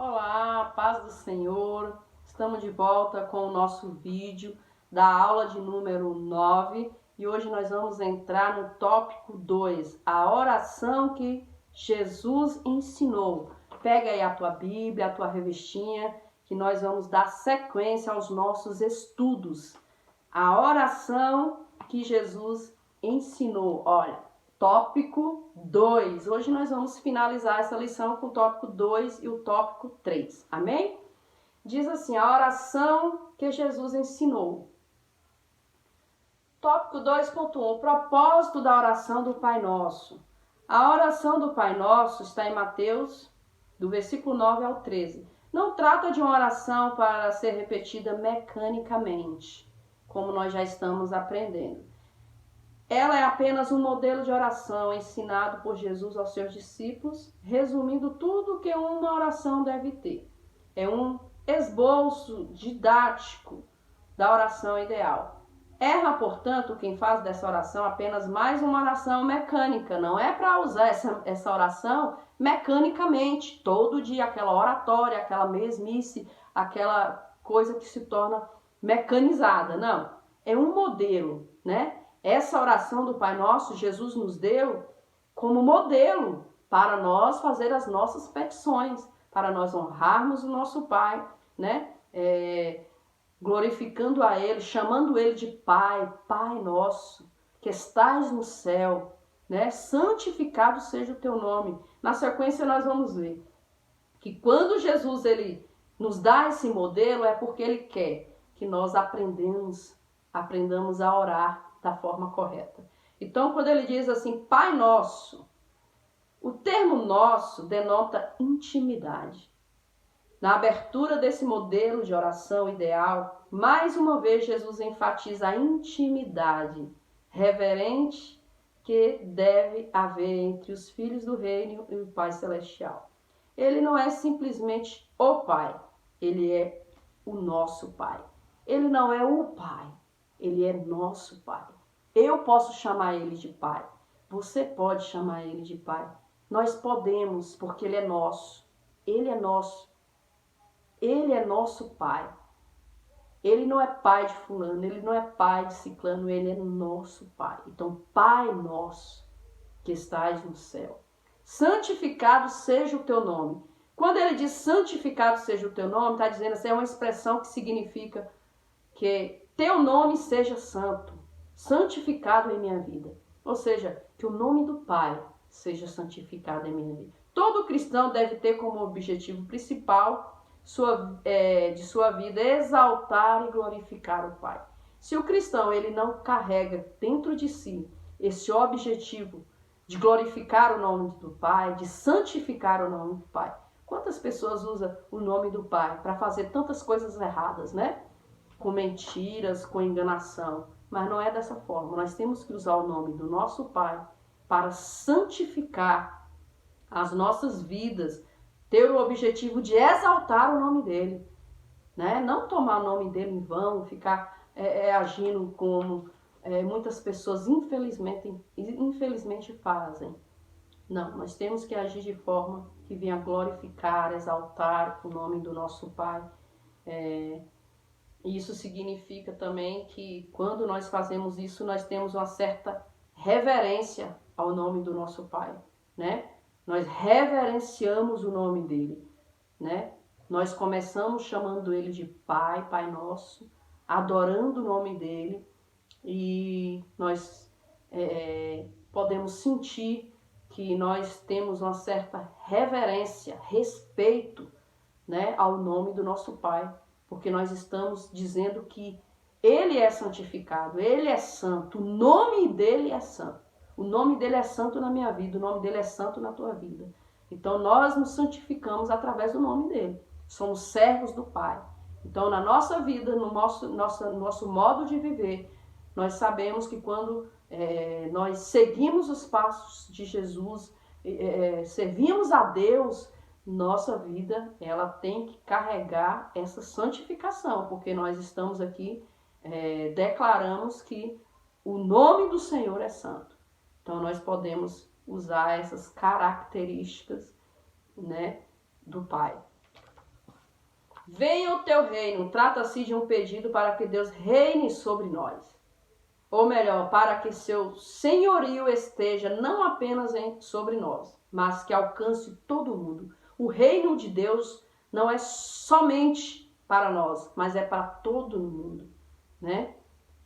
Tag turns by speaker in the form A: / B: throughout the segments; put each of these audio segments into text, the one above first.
A: Olá, paz do Senhor. Estamos de volta com o nosso vídeo da aula de número 9 e hoje nós vamos entrar no tópico 2, a oração que Jesus ensinou. Pega aí a tua Bíblia, a tua revistinha, que nós vamos dar sequência aos nossos estudos. A oração que Jesus ensinou. Olha, tópico 2. Hoje nós vamos finalizar essa lição com o tópico 2 e o tópico 3. Amém? Diz assim, a oração que Jesus ensinou. Tópico 2.1, propósito da oração do Pai Nosso. A oração do Pai Nosso está em Mateus, do versículo 9 ao 13. Não trata de uma oração para ser repetida mecanicamente, como nós já estamos aprendendo. Ela é apenas um modelo de oração ensinado por Jesus aos seus discípulos, resumindo tudo o que uma oração deve ter. É um esboço didático da oração ideal. Erra, portanto, quem faz dessa oração apenas mais uma oração mecânica. Não é para usar essa oração mecanicamente, todo dia, aquela oratória, aquela mesmice, aquela coisa que se torna mecanizada. Não, é um modelo, né? Essa oração do Pai Nosso, Jesus nos deu como modelo para nós fazer as nossas petições, para nós honrarmos o nosso Pai, né? Glorificando a Ele, chamando Ele de Pai, Pai Nosso, que estás no céu, né? Santificado seja o teu nome. Na sequência nós vamos ver que quando Jesus ele nos dá esse modelo é porque Ele quer que nós aprendamos a orar da forma correta. Então, quando ele diz assim, Pai Nosso, o termo nosso denota intimidade. Na abertura desse modelo de oração ideal, mais uma vez Jesus enfatiza a intimidade reverente que deve haver entre os filhos do reino e o Pai Celestial. Ele não é simplesmente o Pai, ele é o nosso Pai. Ele não é o Pai, ele é nosso Pai. Eu posso chamar Ele de Pai. Você pode chamar Ele de Pai. Nós podemos, porque Ele é nosso. Ele é nosso. Ele é nosso Pai. Ele não é pai de fulano, Ele não é pai de ciclano, Ele é nosso Pai. Então, Pai nosso, que estás no céu. Santificado seja o teu nome. Quando ele diz santificado seja o teu nome, está dizendo assim, é uma expressão que significa que teu nome seja santo. Santificado em minha vida. Ou seja, que o nome do Pai seja santificado em minha vida. Todo cristão deve ter como objetivo principal de sua vida exaltar e glorificar o Pai. Se o cristão ele não carrega dentro de si esse objetivo de glorificar o nome do Pai, de santificar o nome do Pai. Quantas pessoas usam o nome do Pai para fazer tantas coisas erradas, né? Com mentiras, com enganação. Mas não é dessa forma. Nós temos que usar o nome do nosso Pai para santificar as nossas vidas, ter o objetivo de exaltar o nome dele, né? Não tomar o nome dele em vão, ficar agindo como muitas pessoas infelizmente fazem. Não, nós temos que agir de forma que venha glorificar, exaltar o nome do nosso Pai. Isso significa também que quando nós fazemos isso, nós temos uma certa reverência ao nome do nosso Pai, né? Nós reverenciamos o nome dele, né? Nós começamos chamando ele de Pai, Pai Nosso, adorando o nome dele e nós podemos sentir que nós temos uma certa reverência, respeito, né, ao nome do nosso Pai. Porque nós estamos dizendo que Ele é santificado, Ele é santo, o nome dEle é santo. O nome dEle é santo na minha vida, o nome dEle é santo na tua vida. Então nós nos santificamos através do nome dEle. Somos servos do Pai. Então na nossa vida, no nosso modo de viver, nós sabemos que quando nós seguimos os passos de Jesus, servimos a Deus, nossa vida ela tem que carregar essa santificação, porque nós estamos aqui, declaramos que o nome do Senhor é santo. Então nós podemos usar essas características, né, do Pai. venha o teu reino. Trata-se de um pedido para que Deus reine sobre nós. Ou melhor, para que seu senhorio esteja não apenas sobre nós, mas que alcance todo mundo. O reino de Deus não é somente para nós, mas é para todo mundo, né?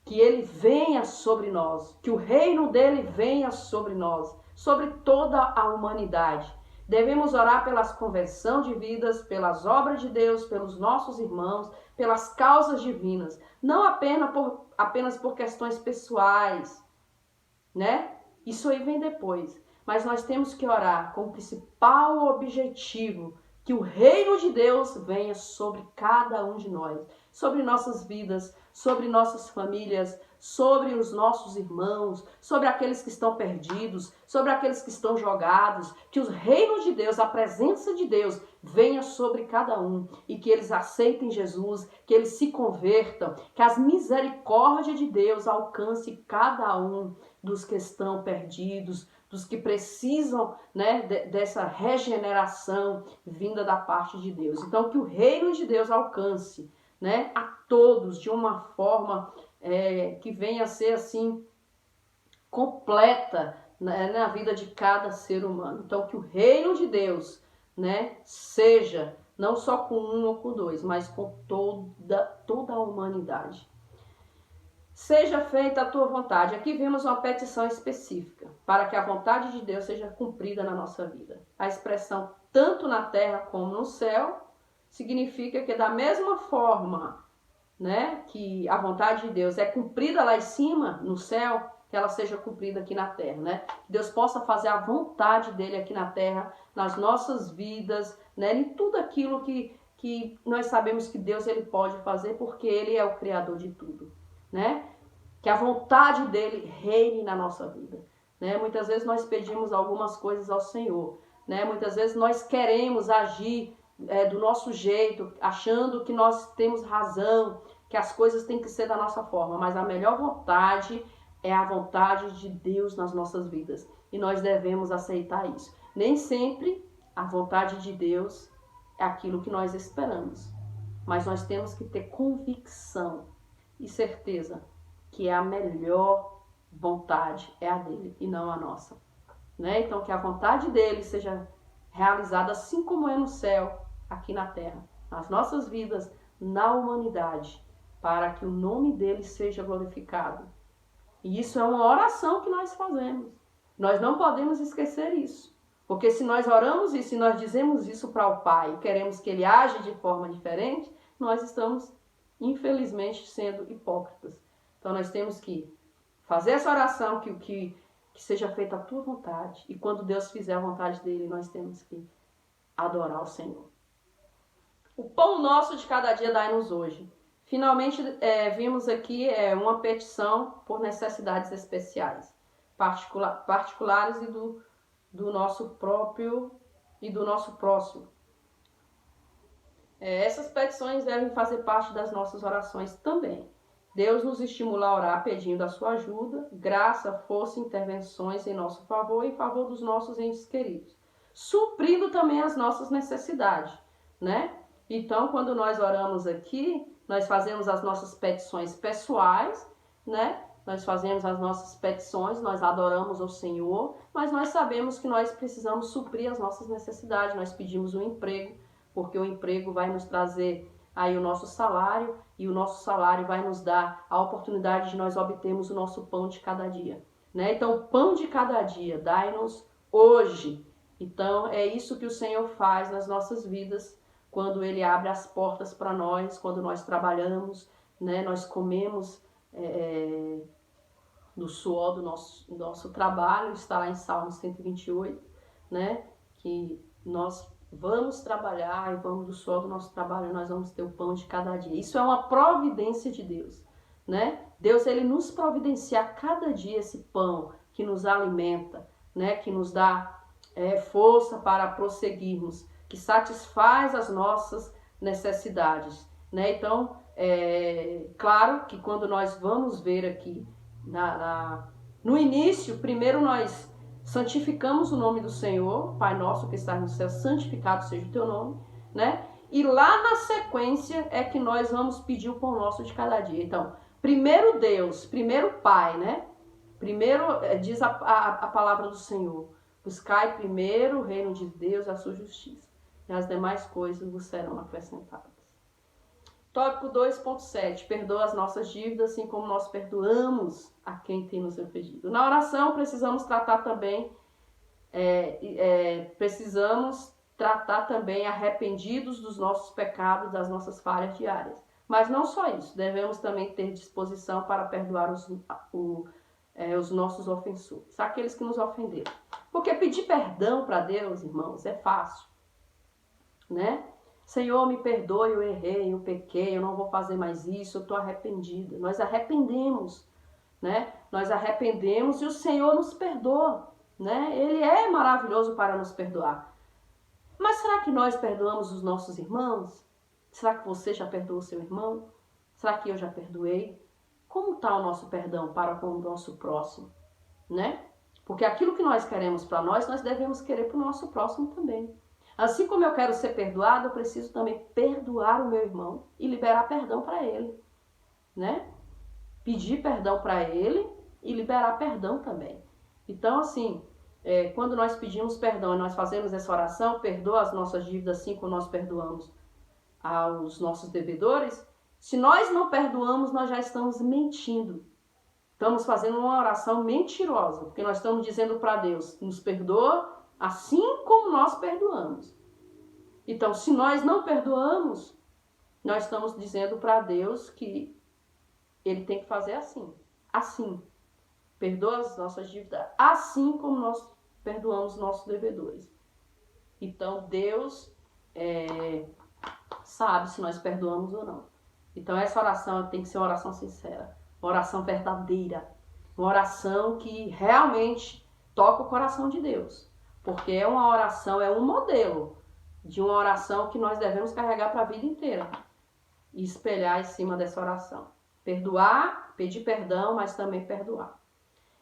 A: Que ele venha sobre nós, que o reino dele venha sobre nós, sobre toda a humanidade. Devemos orar pela conversão de vidas, pelas obras de Deus, pelos nossos irmãos, pelas causas divinas, não apenas por questões pessoais, né? Isso aí vem depois. Mas nós temos que orar com o principal objetivo, que o reino de Deus venha sobre cada um de nós, sobre nossas vidas, sobre nossas famílias, sobre os nossos irmãos, sobre aqueles que estão perdidos, sobre aqueles que estão jogados, que o reino de Deus, a presença de Deus venha sobre cada um e que eles aceitem Jesus, que eles se convertam, que as misericórdias de Deus alcance cada um dos que estão perdidos, dos que precisam, né, dessa regeneração vinda da parte de Deus. Então, que o reino de Deus alcance, né, a todos de uma forma que venha a ser assim completa, né, na vida de cada ser humano. Então, que o reino de Deus, né, seja não só com um ou com dois, mas com toda a humanidade. Seja feita a tua vontade. Aqui vemos uma petição específica para que a vontade de Deus seja cumprida na nossa vida. A expressão tanto na terra como no céu significa que da mesma forma, né, que a vontade de Deus é cumprida lá em cima, no céu, que ela seja cumprida aqui na terra, né? Que Deus possa fazer a vontade dele aqui na terra, nas nossas vidas, né? Em tudo aquilo que nós sabemos que Deus ele pode fazer, porque ele é o criador de tudo, né? Que a vontade dele reine na nossa vida, né? Muitas vezes nós pedimos algumas coisas ao Senhor, né? Muitas vezes nós queremos agir do nosso jeito, achando que nós temos razão, que as coisas têm que ser da nossa forma, mas a melhor vontade é a vontade de Deus nas nossas vidas e nós devemos aceitar isso. Nem sempre a vontade de Deus é aquilo que nós esperamos, mas nós temos que ter convicção e certeza que é a melhor vontade, é a dele e não a nossa, né? Então que a vontade dele seja realizada assim como é no céu, aqui na terra, nas nossas vidas, na humanidade, para que o nome dele seja glorificado. E isso é uma oração que nós fazemos. Nós não podemos esquecer isso. Porque se nós oramos isso e nós dizemos isso para o Pai e queremos que ele age de forma diferente, nós estamos, infelizmente, sendo hipócritas. Então nós temos que fazer essa oração que seja feita a tua vontade. E quando Deus fizer a vontade dele, nós temos que adorar o Senhor. O pão nosso de cada dia dai-nos hoje. Finalmente, vimos aqui uma petição por necessidades especiais, particulares e do nosso próprio e do nosso próximo. Essas petições devem fazer parte das nossas orações também. Deus nos estimula a orar pedindo a sua ajuda, graça, força e intervenções em nosso favor e em favor dos nossos entes queridos, suprindo também as nossas necessidades, né? Então, quando nós oramos aqui, nós fazemos as nossas petições pessoais, né? Nós fazemos as nossas petições, nós adoramos ao Senhor, mas nós sabemos que nós precisamos suprir as nossas necessidades. Nós pedimos um emprego, porque o emprego vai nos trazer aí o nosso salário, e o nosso salário vai nos dar a oportunidade de nós obtermos o nosso pão de cada dia, né? Então, o pão de cada dia, dai-nos hoje. Então, é isso que o Senhor faz nas nossas vidas, quando ele abre as portas para nós, quando nós trabalhamos, né? Nós comemos do suor do nosso trabalho, está lá em Salmo 128, né? Que nós vamos trabalhar e vamos do suor do nosso trabalho, nós vamos ter o pão de cada dia. Isso é uma providência de Deus, né? Deus, ele nos providencia a cada dia esse pão que nos alimenta, né? Que nos dá força para prosseguirmos, que satisfaz as nossas necessidades, né? Então, claro que quando nós vamos ver aqui, no início, primeiro nós santificamos o nome do Senhor, Pai nosso que está no céu, santificado seja o teu nome, né? E lá na sequência é que nós vamos pedir o pão nosso de cada dia. Então, primeiro Deus, primeiro Pai, né? Primeiro, diz a palavra do Senhor, buscai primeiro o reino de Deus, a sua justiça, e as demais coisas vos serão acrescentadas. Tópico 2.7, perdoa as nossas dívidas, assim como nós perdoamos a quem tem nos ofendido. Na oração, precisamos tratar também arrependidos dos nossos pecados, das nossas falhas diárias. Mas não só isso, devemos também ter disposição para perdoar os nossos ofensores, aqueles que nos ofenderam. Porque pedir perdão para Deus, irmãos, é fácil, né? Senhor, me perdoe, eu errei, eu pequei, eu não vou fazer mais isso, eu estou arrependida. Nós arrependemos, né? Nós arrependemos e o Senhor nos perdoa, né? Ele é maravilhoso para nos perdoar. Mas será que nós perdoamos os nossos irmãos? Será que você já perdoou seu irmão? Será que eu já perdoei? Como está o nosso perdão para com o nosso próximo, né? Porque aquilo que nós queremos para nós devemos querer para o nosso próximo também. Assim como eu quero ser perdoado, eu preciso também perdoar o meu irmão e liberar perdão para ele, né? Pedir perdão para ele e liberar perdão também. Então, assim, quando nós pedimos perdão e nós fazemos essa oração, perdoa as nossas dívidas assim como nós perdoamos aos nossos devedores, se nós não perdoamos, nós já estamos mentindo. Estamos fazendo uma oração mentirosa, porque nós estamos dizendo para Deus, nos perdoa assim como nós perdoamos. Então, se nós não perdoamos, nós estamos dizendo para Deus que Ele tem que fazer assim. Assim. Perdoa as nossas dívidas assim como nós perdoamos nossos devedores. Então, Deus sabe se nós perdoamos ou não. Então, essa oração tem que ser uma oração sincera, uma oração verdadeira, uma oração que realmente toca o coração de Deus. Porque é uma oração, é um modelo de uma oração que nós devemos carregar para a vida inteira e espelhar em cima dessa oração. Perdoar, pedir perdão, mas também perdoar.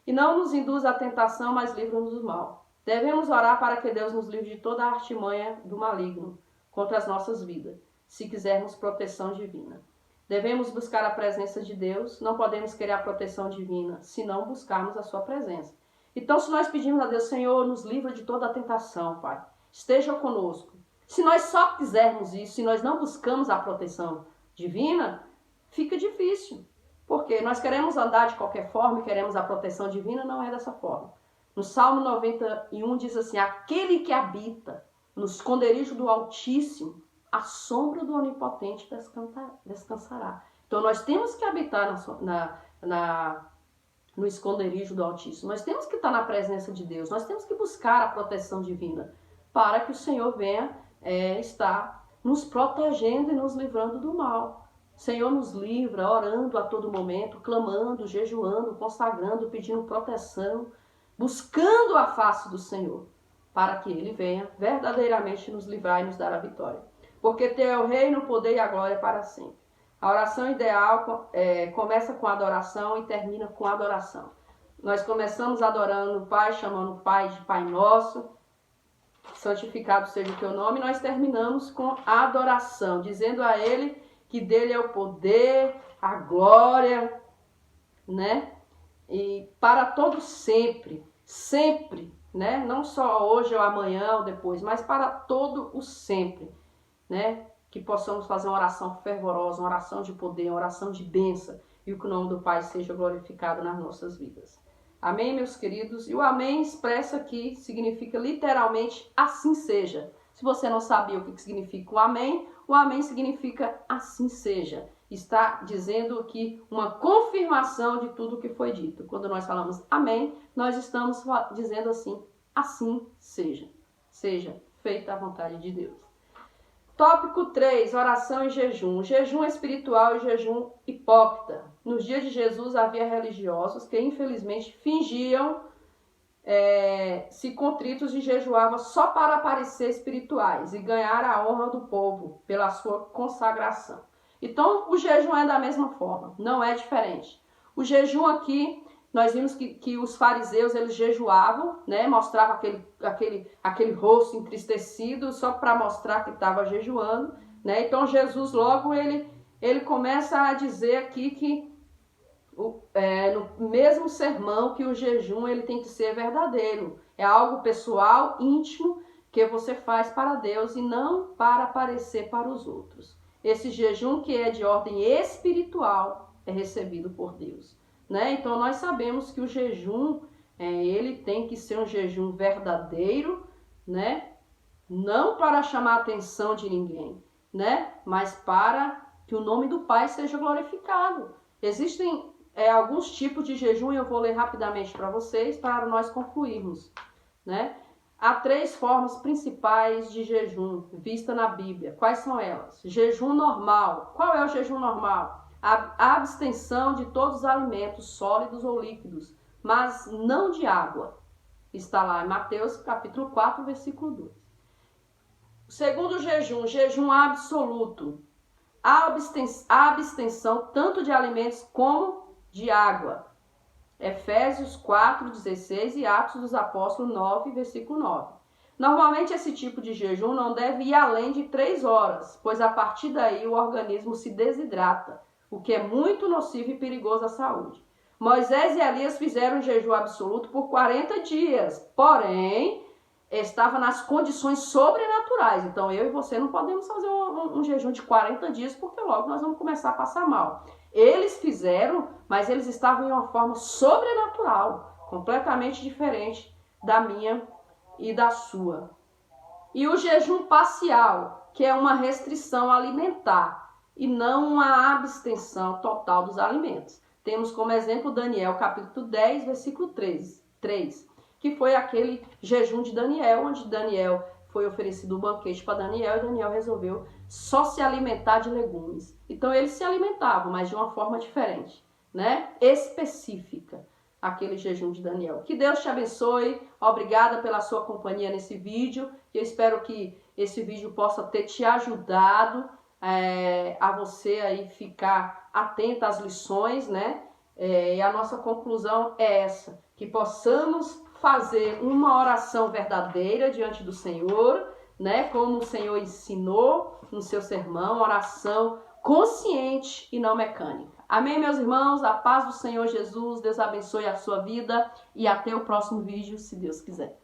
A: E não nos induz à tentação, mas livra-nos do mal. Devemos orar para que Deus nos livre de toda a artimanha do maligno contra as nossas vidas, se quisermos proteção divina. Devemos buscar a presença de Deus, não podemos querer a proteção divina se não buscarmos a sua presença. Então, se nós pedimos a Deus, Senhor, nos livra de toda a tentação, Pai, esteja conosco. Se nós só quisermos isso, se nós não buscamos a proteção divina, fica difícil. Porque nós queremos andar de qualquer forma e queremos a proteção divina, não é dessa forma. No Salmo 91 diz assim, aquele que habita no esconderijo do Altíssimo, a sombra do Onipotente descansará. Então nós temos que habitar no esconderijo do Altíssimo. Nós temos que estar na presença de Deus. Nós temos que buscar a proteção divina para que o Senhor venha estar nos protegendo e nos livrando do mal. O Senhor nos livra orando a todo momento, clamando, jejuando, consagrando, pedindo proteção, buscando a face do Senhor, para que Ele venha verdadeiramente nos livrar e nos dar a vitória. Porque teu é o reino, o poder e a glória para sempre. A oração ideal começa com adoração e termina com adoração. Nós começamos adorando o Pai, chamando o Pai de Pai Nosso, santificado seja o teu nome, e nós terminamos com adoração, dizendo a Ele que dele é o poder, a glória, né? E para todo sempre, sempre, né? Não só hoje ou amanhã ou depois, mas para todo o sempre, né? Que possamos fazer uma oração fervorosa, uma oração de poder, uma oração de bênção, e que o nome do Pai seja glorificado nas nossas vidas. Amém, meus queridos? E o amém expresso aqui significa literalmente assim seja. Se você não sabia o que significa o amém significa assim seja. Está dizendo aqui uma confirmação de tudo o que foi dito. Quando nós falamos amém, nós estamos dizendo assim seja. Seja feita a vontade de Deus. Tópico 3, oração e jejum. Jejum espiritual e jejum hipócrita. Nos dias de Jesus havia religiosos que infelizmente fingiam se contritos e jejuavam só para parecer espirituais e ganhar a honra do povo pela sua consagração. Então, o jejum é da mesma forma, não é diferente. O jejum aqui, nós vimos que os fariseus, eles jejuavam, né? Mostravam aquele rosto entristecido só para mostrar que estava jejuando, né? Então Jesus logo ele começa a dizer aqui que no mesmo sermão que o jejum ele tem que ser verdadeiro. É algo pessoal, íntimo, que você faz para Deus e não para aparecer para os outros. Esse jejum que é de ordem espiritual é recebido por Deus, né? Então nós sabemos que o jejum ele tem que ser um jejum verdadeiro, né? Não para chamar a atenção de ninguém, né? Mas para que o nome do Pai seja glorificado. Existem alguns tipos de jejum, eu vou ler rapidamente para vocês, para nós concluirmos, né? Há 3 formas principais de jejum vista na Bíblia. Quais são elas? Jejum normal. Qual é o jejum normal? A abstenção de todos os alimentos sólidos ou líquidos, mas não de água. Está lá em Mateus capítulo 4, versículo 2. O segundo jejum, jejum absoluto. A abstenção tanto de alimentos como de água. Efésios 4:16 e Atos dos Apóstolos 9, versículo 9. Normalmente esse tipo de jejum não deve ir além de 3 horas, pois a partir daí o organismo se desidrata, o que é muito nocivo e perigoso à saúde. Moisés e Elias fizeram um jejum absoluto por 40 dias, porém estava nas condições sobrenaturais. Então eu e você não podemos fazer um jejum de 40 dias, porque logo nós vamos começar a passar mal. Eles fizeram, mas eles estavam em uma forma sobrenatural, completamente diferente da minha e da sua. E o jejum parcial, que é uma restrição alimentar e não uma abstenção total dos alimentos. Temos como exemplo Daniel, capítulo 10, versículo 3, que foi aquele jejum de Daniel, onde Daniel foi oferecido um banquete para Daniel e Daniel resolveu só se alimentar de legumes. Então eles se alimentavam, mas de uma forma diferente, né? Específica, aquele jejum de Daniel. Que Deus te abençoe. Obrigada pela sua companhia nesse vídeo. Eu espero que esse vídeo possa ter te ajudado a você aí ficar atenta às lições, né? E a nossa conclusão é essa, que possamos fazer uma oração verdadeira diante do Senhor, né? Como o Senhor ensinou no seu sermão, oração consciente e não mecânica. Amém, meus irmãos? A paz do Senhor Jesus, Deus abençoe a sua vida e até o próximo vídeo, se Deus quiser.